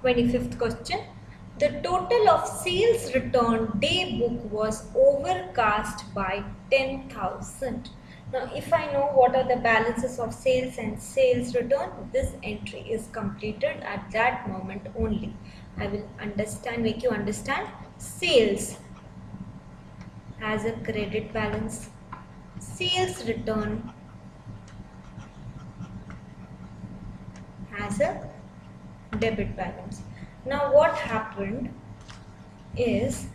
25th question. The total of sales return day book was overcast by 10,000. Now, if I know what are the balances of sales and sales return, this entry is completed at that moment only. I will make you understand. Sales has a credit balance. Sales return has a debit balance. Now what happened is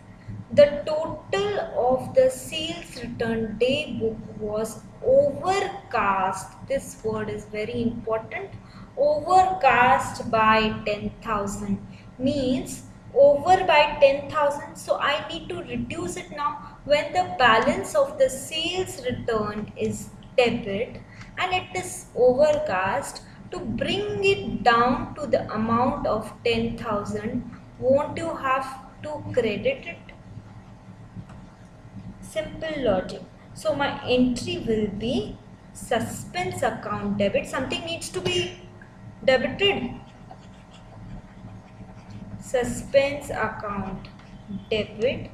the total of the sales return day book was overcast. This word is very important. Overcast by 10,000 means over by 10,000. So I need to reduce it now. When the balance of the sales return is debit and it is overcast, to bring it down to the amount of 10,000, won't you have to credit it? Simple logic. So my entry will be suspense account debit. Something needs to be debited. Suspense account debit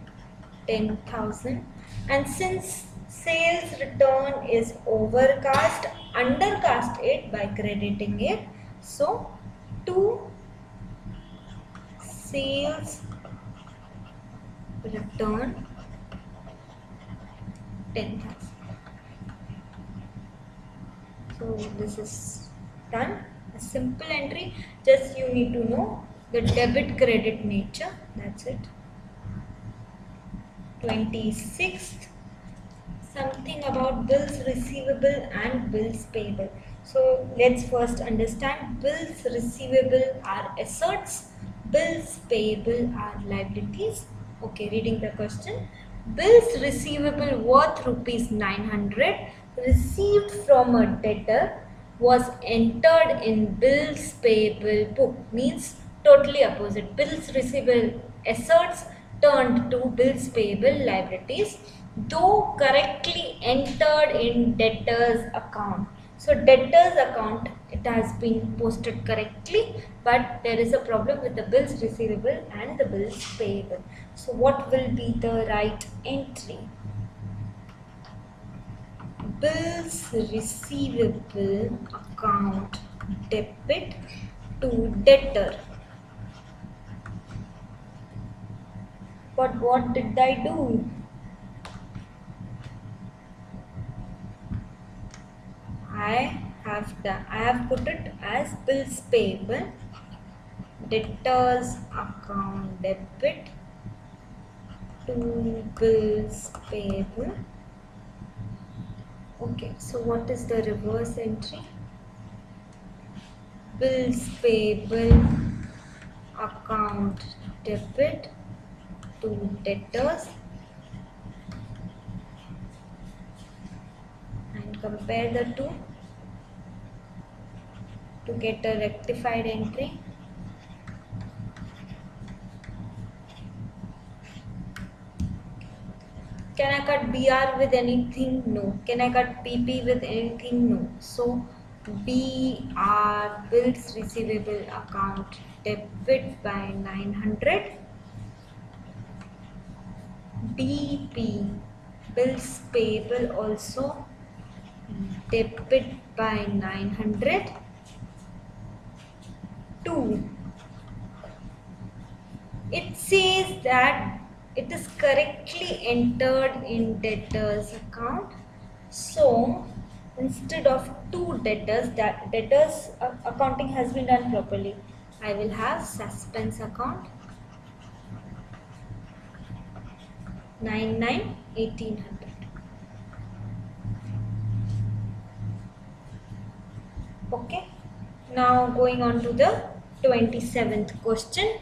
10,000, and since sales return is overcast, undercast it by crediting it. So to sales return 10,000. So this is done. A simple entry. Just you need to know the debit credit nature. That's it. 26th, something about bills receivable and bills payable. So let's first understand. Bills receivable are assets, bills payable are liabilities. Okay, reading the question. Bills receivable worth rupees 900 received from a debtor was entered in bills payable book. Means totally opposite. Bills receivable assets turned to bills payable liabilities, though correctly entered in debtors account. So debtors account, it has been posted correctly, but there is a problem with the bills receivable and the bills payable. So what will be the right entry? Bills receivable account debit to debtor. But what did I do? I have put it as bills payable, debtors account debit to bills payable. Okay, so what is the reverse entry? Bills payable account debit to debtors, and compare the two to get a rectified entry. Can I cut BR with anything? No. Can I cut PP with anything? No. So BR, bills receivable account debit by 900. BP, bills payable also debit by 900. 2. It says that it is correctly entered in debtors account. So instead of 2 debtors, that debtors accounting has been done properly, I will have suspense account 1800. Okay, now going on to the 27th question.